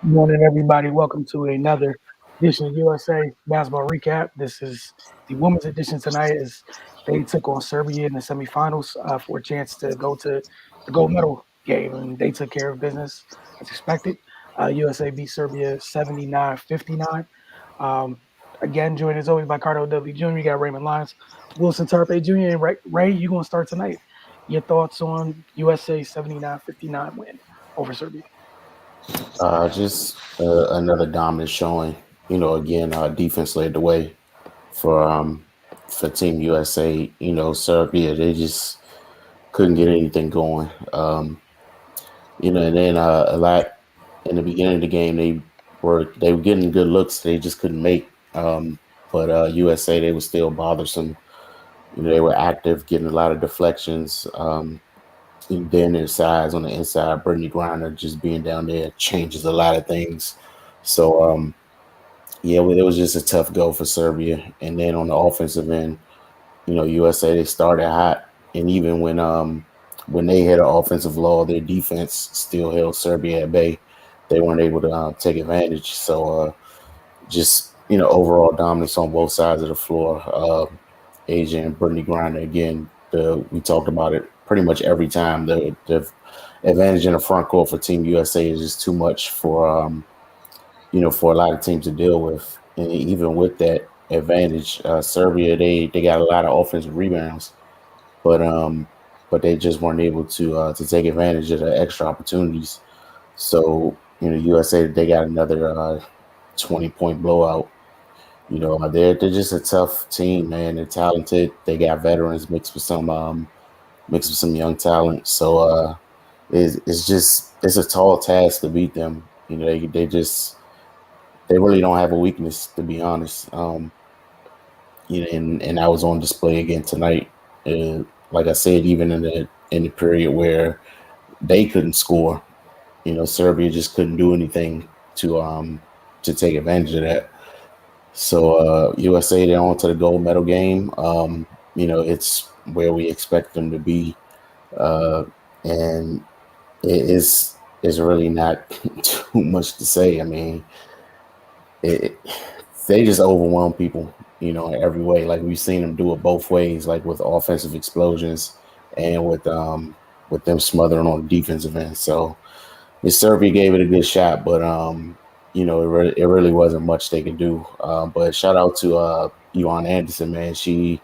Morning, everybody. Welcome to another edition of USA Basketball Recap. This is the women's edition tonight as they took on Serbia in the semifinals for a chance to go to the gold medal game, and they took care of business as expected. USA beat Serbia 79-59. Um, Again, joined as always by Cardo Dudley Jr., you got Raymond Lyons, Wilson Tarpe Jr., and Ray, you're going to start tonight. Your thoughts on USA 79-59 win over Serbia? Just another dominant showing. Again, defense led the way for Team USA. Serbia, they just couldn't get anything going. And then a lot in the beginning of the game, they were getting good looks. They just couldn't make. But USA, they were still bothersome. They were active, getting a lot of deflections. And then their size on the inside, Brittany Griner just being down there changes a lot of things. So yeah, well, it was just a tough go for Serbia. And then on the offensive end, USA, they started hot, and even when they had an offensive law, their defense still held Serbia at bay. They weren't able to take advantage. So just overall dominance on both sides of the floor. Asia and Brittany Griner again. We talked about it pretty much every time. The advantage in the front court for Team USA is just too much for a lot of teams to deal with. And even with that advantage, Serbia they got a lot of offensive rebounds, but they just weren't able to take advantage of the extra opportunities. So USA they got another 20-point blowout. They're just a tough team, man. They're talented. They got veterans mixed with some young talent. So it's a tall task to beat them. They really don't have a weakness, to be honest. And I was on display again tonight. Like I said, even in the period where they couldn't score, Serbia just couldn't do anything to take advantage of that. So USA, they're on to the gold medal game. It's where we expect them to be, and it's really not too much to say. I mean, it, they just overwhelm people, in every way. Like we've seen them do it both ways, like with offensive explosions and with them smothering on the defensive end. So Serbia gave it a good shot, but it really wasn't much they could do. But shout out to Yuan Anderson, man. She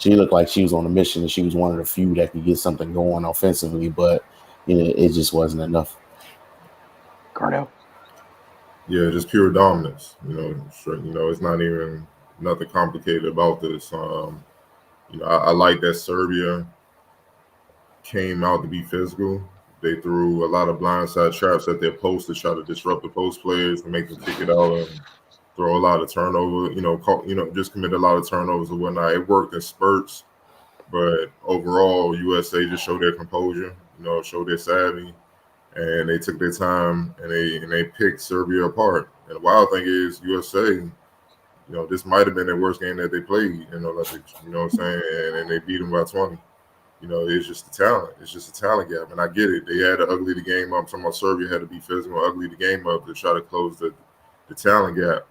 looked like she was on a mission, and she was one of the few that could get something going offensively, but it just wasn't enough. Cardo? Yeah, just pure dominance. It's not even nothing complicated about this. I like that Serbia came out to be physical. They threw a lot of blindside traps at their post to try to disrupt the post players and make them kick it out and throw a lot of turnover. Just commit a lot of turnovers and whatnot. It worked in spurts, but overall, USA just showed their composure. Showed their savvy, and they took their time and they picked Serbia apart. And the wild thing is USA. This might have been their worst game that they played in the Olympics. You know what I'm saying? And they beat them by 20. It's just the talent. It's just a talent gap. And I get it. They had to ugly the game up. Some of Serbia had to be physical, ugly the game up to try to close the talent gap.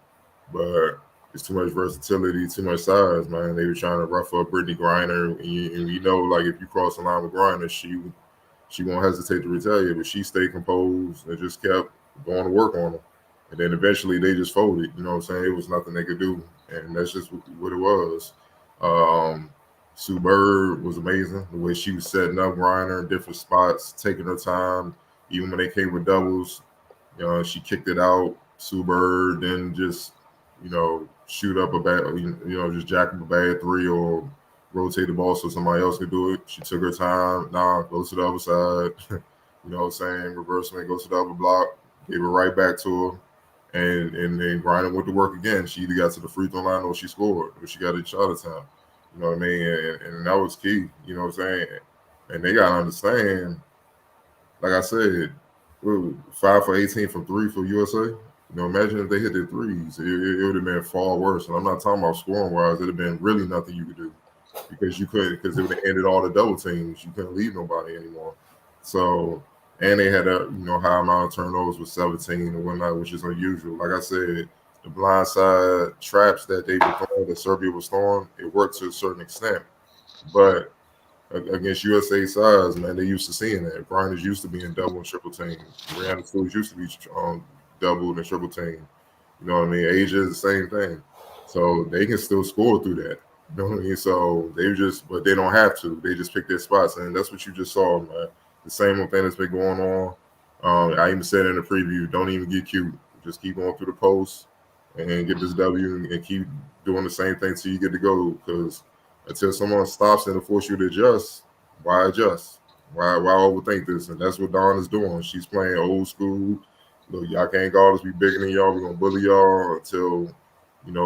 But it's too much versatility, too much size, man. They were trying to rough up Brittany Griner. And like if you cross the line with Griner, she won't hesitate to retaliate. But she stayed composed and just kept going to work on them. And then eventually they just folded. You know what I'm saying? It was nothing they could do. And that's just what it was. Sue Bird was amazing. The way she was setting up Griner in different spots, taking her time. Even when they came with doubles, she kicked it out. Sue Bird then just, shoot up a bad, just jack up a bad three or rotate the ball so somebody else could do it. She took her time. Goes to the other side. You know what I'm saying? Reversement, goes to the other block. Gave it right back to her. And then Griner went to work again. She either got to the free throw line or she scored, or she got a shot at time. You know what I mean? And that was key. You know what I'm saying? And they got to understand, like I said, 5 for 18 from three for USA. Imagine if they hit their threes. It would have been far worse. And I'm not talking about scoring-wise. It would have been really nothing you could do because it would have ended all the double teams. You couldn't leave nobody anymore. So, and they had a high amount of turnovers with 17 and whatnot, which is unusual. Like I said, the blindside traps that they were throwing, that Serbia was throwing, it worked to a certain extent, but against USA size, man, they used to seeing that. Brian is used to being double and triple team. Brianna Stewart used to be double and triple team. You know what I mean? Asia is the same thing. So they can still score through that. You know what I mean? So but they don't have to. They just pick their spots. And that's what you just saw, man. The same old thing that's been going on. I even said in the preview, don't even get cute. Just keep going through the post and get this W and keep doing the same thing till you get to go. Because until someone stops and force you to adjust, why adjust? Why overthink this? And that's what Dawn is doing. She's playing old school. Look, y'all can't guard us. We bigger than y'all. We're gonna bully y'all until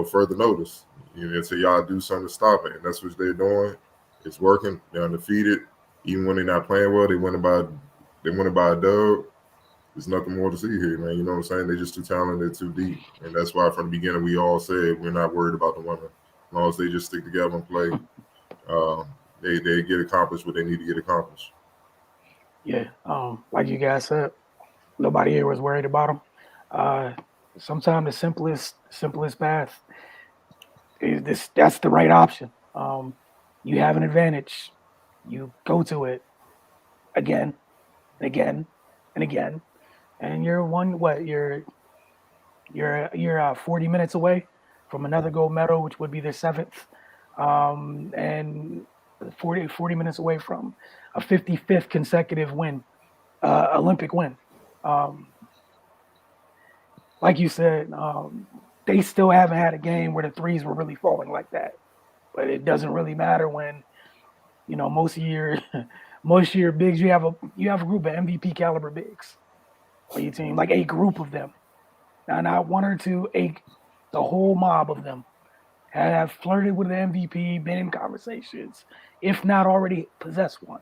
further notice. Until y'all do something to stop it. And that's what they're doing. It's working. They're undefeated. Even when they're not playing well, they win about a dub. There's nothing more to see here, man. You know what I'm saying? They're just too talented, too deep. And that's why from the beginning we all said we're not worried about the women. As long as they just stick together and play, they get accomplished what they need to get accomplished. Yeah, like you guys said, nobody here was worried about them. Sometimes the simplest path is this. That's the right option. You have an advantage. You go to it again, and again, and again, and you're 40 minutes away from another gold medal, which would be their seventh, and 40 minutes away from a 55th consecutive win, Olympic win. Um, like you said, they still haven't had a game where the threes were really falling like that. But it doesn't really matter when most of your bigs you have a group of MVP caliber bigs on your team, like a group of them, not one or two, the whole mob of them have flirted with the MVP, been in conversations, if not already possessed one.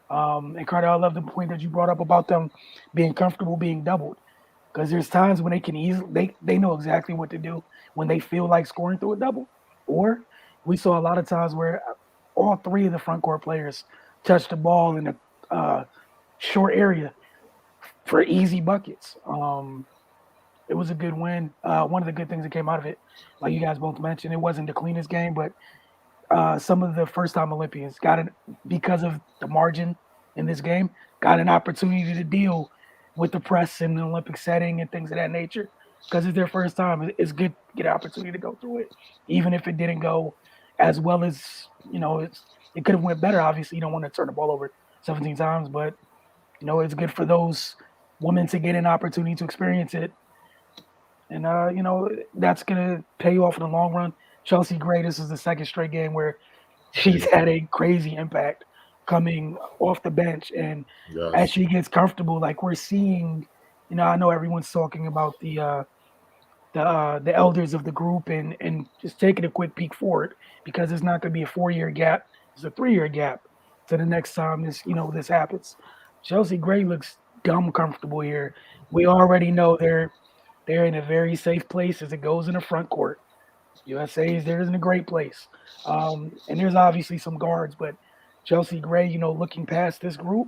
And Carter, I love the point that you brought up about them being comfortable being doubled. Because there's times when they can easily they know exactly what to do when they feel like scoring through a double. Or we saw a lot of times where all three of the front court players touched the ball in a short area for easy buckets. It was a good win. One of the good things that came out of it, like you guys both mentioned, it wasn't the cleanest game, but some of the first-time Olympians got it because of the margin in this game, got an opportunity to deal with the press in the Olympic setting and things of that nature. Because it's their first time, it's good to get an opportunity to go through it, even if it didn't go as well as it could have went better. Obviously, you don't want to turn the ball over 17 times, but it's good for those women to get an opportunity to experience it, and that's gonna pay off in the long run. Chelsea Gray, this is the second straight game where she's had a crazy impact coming off the bench, and as she gets comfortable, like we're seeing, I know everyone's talking about the elders of the group and just taking a quick peek forward because it's not going to be a 4-year gap; it's a 3-year gap to the next time this happens. Chelsea Gray looks dumb comfortable here. We already know they're in a very safe place as it goes in the front court. USA is there isn't a great place. And there's obviously some guards, but Chelsea Gray, looking past this group,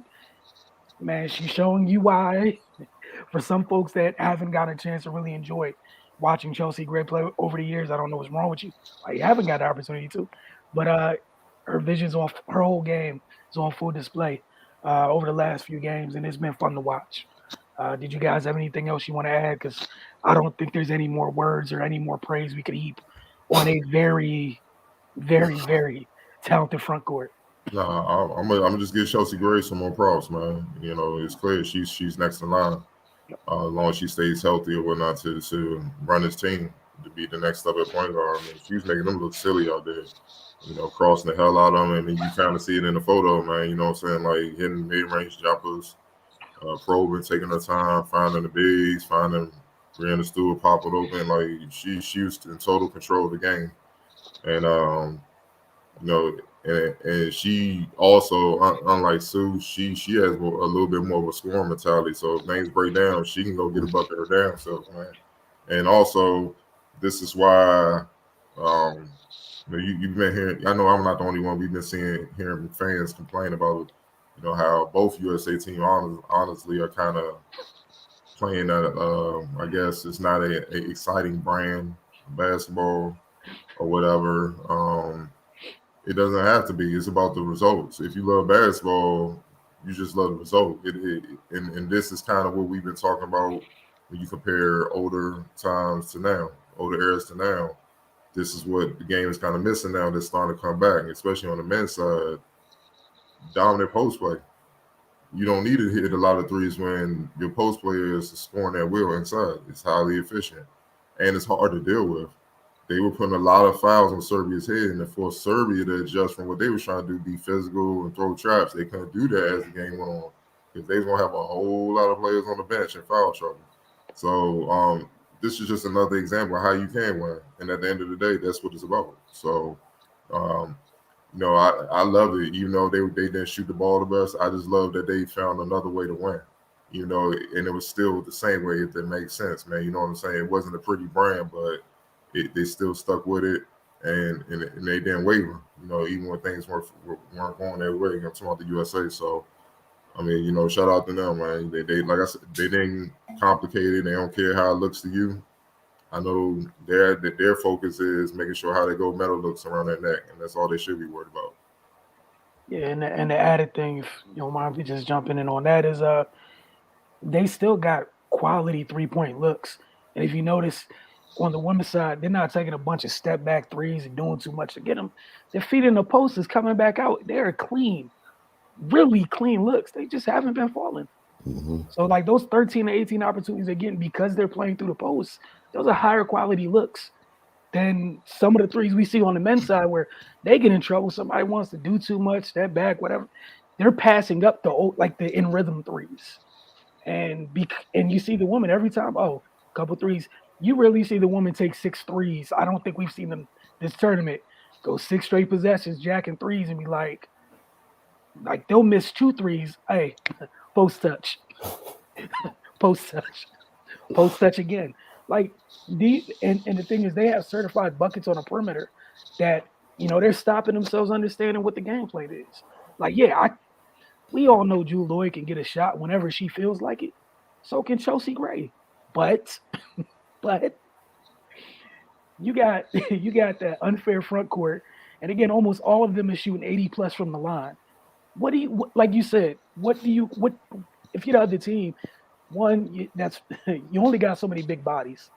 man, she's showing you why. For some folks that haven't got a chance to really enjoy watching Chelsea Gray play over the years, I don't know what's wrong with you. You haven't got the opportunity to. But her vision's off, her whole game is on full display over the last few games, and it's been fun to watch. Did you guys have anything else you want to add? Because I don't think there's any more words or any more praise we could heap on a very, very, very talented front court. No, I'm gonna just give Chelsea Gray some more props, man. It's clear she's next in line. As long as she stays healthy or whatnot to run this team to be the next step at point guard. I mean, she's making them look silly out there. Crossing the hell out of them, and then you kind of see it in the photo, man. You know what I'm saying? Like hitting mid-range jumpers, probing, taking her time, finding the bigs, finding Brianna Stewart popping open. Like she was in total control of the game, and and she also, unlike Sue, she has a little bit more of a scoring mentality. So if things break down, she can go get a bucket her damn self, man. And also, this is why you've been hearing. I know I'm not the only one. We've been hearing fans complain about how both USA teams honestly are kind of playing at, I guess it's not a exciting brand of basketball or whatever. It doesn't have to be. It's about the results. If you love basketball, you just love the result. And this is kind of what we've been talking about when you compare older times to now, older eras to now. This is what the game is kind of missing now. That's starting to come back, especially on the men's side. Dominant post play. You don't need to hit a lot of threes when your post player is scoring at will inside. It's highly efficient, and it's hard to deal with. They were putting a lot of fouls on Serbia's head, and it forced Serbia to adjust from what they were trying to do, be physical and throw traps. They couldn't do that as the game went on because they was gonna have a whole lot of players on the bench in foul trouble. So this is just another example of how you can win, and at the end of the day, that's what it's about. So um, I love it. Even though they didn't shoot the ball the best, I just love that they found another way to win. And it was still the same way, if that makes sense, man. You know what I'm saying? It wasn't a pretty brand, but they still stuck with it, and they didn't waver. Even when things weren't going their way. I'm talking about the USA. So I mean, shout out to them, man. They like I said, they didn't complicate it. They don't care how it looks to you. I know their focus is making sure how they go medal looks around their neck, and that's all they should be worried about. Yeah, and the added thing, if you don't mind me just jumping in on that, is they still got quality 3-point looks. And if you notice on the women's side, they're not taking a bunch of step back threes and doing too much to get them. Their feet in the post is coming back out. They're clean, really clean looks. They just haven't been falling. Mm-hmm. So like those 13 to 18 opportunities they're getting because they're playing through the post, those are higher quality looks than some of the threes we see on the men's side where they get in trouble. Somebody wants to do too much, step back, whatever. They're passing up the in rhythm threes. And you see the woman every time, couple threes. You rarely see the woman take 6 threes. I don't think we've seen them this tournament go 6 straight possessions, jacking threes, and be like they'll miss 2 threes. Hey, post touch, post touch, post touch again. Like and the thing is, they have certified buckets on the perimeter that they're stopping themselves understanding what the game plan is. Like, yeah, we all know Jewel Lloyd can get a shot whenever she feels like it. So can Chelsea Gray. But you got that unfair front court, and again, almost all of them is shooting 80 plus from the line. Like you said? What if you're the other team? One, you only got so many big bodies.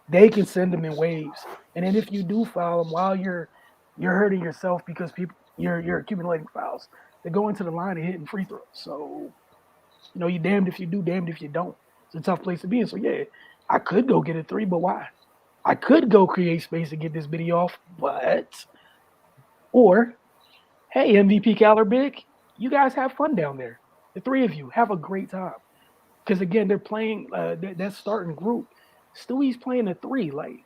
They can send them in waves, and then if you do foul them while you're hurting yourself because you're accumulating fouls, they go into the line and hitting free throws. So you damned if you do, damned if you don't. It's a tough place to be in. So yeah, I could go get a 3, but why? I could go create space and get this video off, or hey, MVP Caller Big, you guys have fun down there. The 3 of you have a great time. Because again, they're playing that starting group. Stewie's playing a 3. Like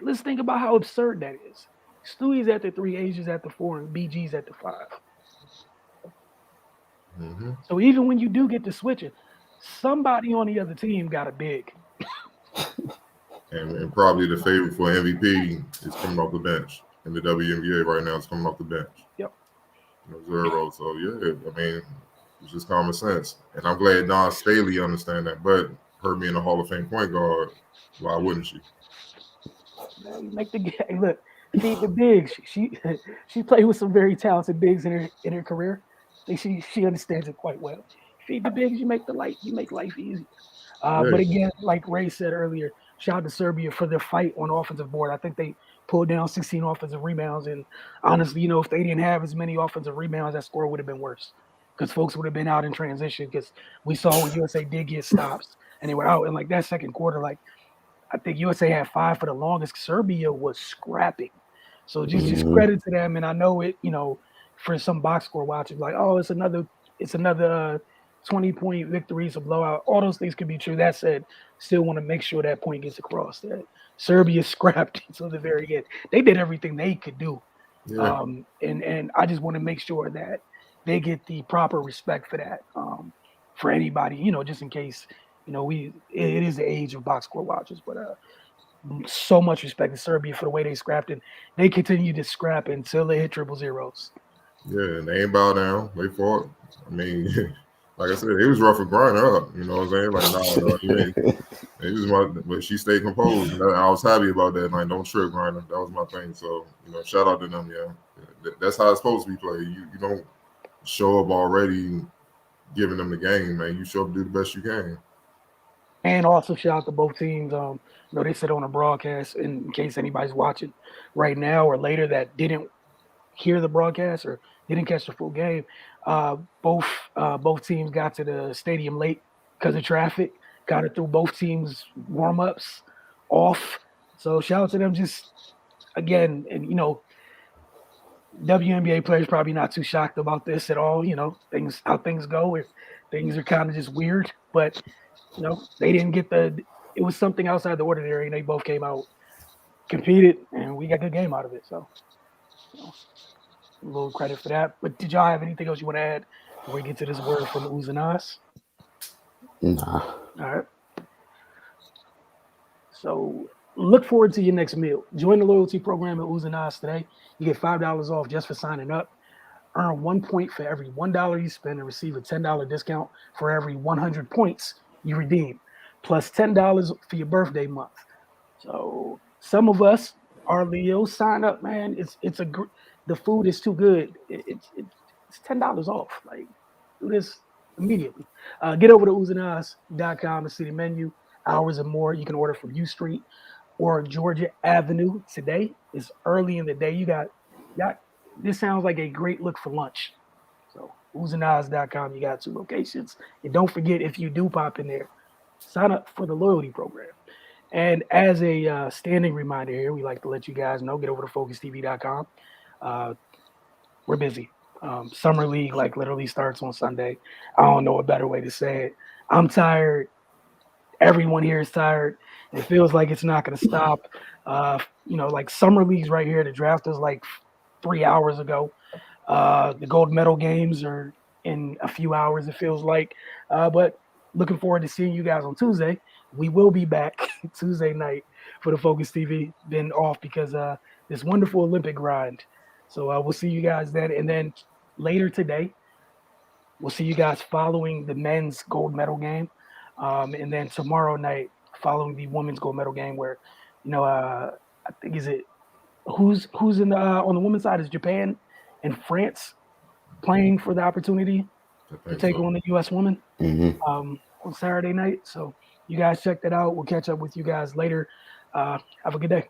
let's think about how absurd that is. Stewie's at the 3, Asia's at the 4, and BG's at the 5. Mm-hmm. So even when you do get to switching, somebody on the other team got a big. And probably the favorite for MVP is coming off the bench in the WNBA right now. It's coming off the bench. Yep. Zero. So yeah, I mean, it's just common sense. And I'm glad Don Staley understand that. But her being a Hall of Fame point guard, why wouldn't she? Make the game. Look, feed the bigs. She played with some very talented bigs in her career. I think she understands it quite well. Feed the bigs, you make life easier. But again, like Ray said earlier, shout out to Serbia for their fight on the offensive board. I think they pulled down 16 offensive rebounds. And honestly, if they didn't have as many offensive rebounds, that score would have been worse because folks would have been out in transition because we saw when USA did get stops and they were out in like that second quarter. Like I think USA had 5 for the longest. Serbia was scrapping. So just credit to them. And I know it, for some box score watching, like, oh, it's another 20-point victory, it's a blowout. All those things could be true. That said, still want to make sure that point gets across. That Serbia scrapped until the very end. They did everything they could do. Yeah. And I just want to make sure that they get the proper respect for that. For anybody, just in case, it is the age of box score watchers, but so much respect to Serbia for the way they scrapped, and they continue to scrap until they hit triple zeros. Yeah, and they ain't bow down. They fought. I mean, like I said, it was rough for Griner up. You know what I'm saying? Like, no, you ain't. It was but she stayed composed, and I was happy about that. Like, don't trip, Griner. That was my thing. So, shout out to them. Yeah, that's how it's supposed to be played. You don't show up already giving them the game, man. You show up, do the best you can. And also shout out to both teams. They said on a broadcast, in case anybody's watching right now or later that didn't hear the broadcast or didn't catch the full game. Uh, both both teams got to the stadium late because of traffic. Got it through both teams' warm ups off. So shout out to them. Just again, and WNBA players probably not too shocked about this at all. Things how things go. Things are kind of just weird, but they didn't get it was something outside the ordinary, and they both came out, competed, and we got a good game out of it. So, a little credit for that. But did y'all have anything else you want to add before we get to this word from Uzanas? Nah. All right. So, look forward to your next meal. Join the loyalty program at Uzanas today. You get $5 off just for signing up. Earn 1 point for every $1 you spend and receive a $10 discount for every 100 points you redeem, plus $10 for your birthday month. So some of us are Leos. Sign up, man. The food is too good. It's $10 off. Like, do this immediately. Get over to uzanas.com and see the menu, hours and more. You can order from U Street or Georgia Avenue today. It's early in the day. You got this sounds like a great look for lunch. So uzanas.com, you got 2 locations. And don't forget, if you do pop in there, sign up for the loyalty program. And as a standing reminder here, we like to let you guys know, get over to focustv.com. We're busy. Summer League literally starts on Sunday. I don't know a better way to say it. I'm tired. Everyone here is tired. It feels like it's not going to stop. Summer League's right here. The draft is 3 hours ago. The gold medal games are in a few hours, it feels like. But looking forward to seeing you guys on Tuesday. We will be back Tuesday night for the Focus TV. Been off because this wonderful Olympic grind. So we'll see you guys then. And then later today, we'll see you guys following the men's gold medal game. And then tomorrow night, following the women's gold medal game, where, I think who's in the on the women's side is Japan and France playing for the opportunity to take on the U.S. women on Saturday night. So you guys check that out. We'll catch up with you guys later. Have a good day.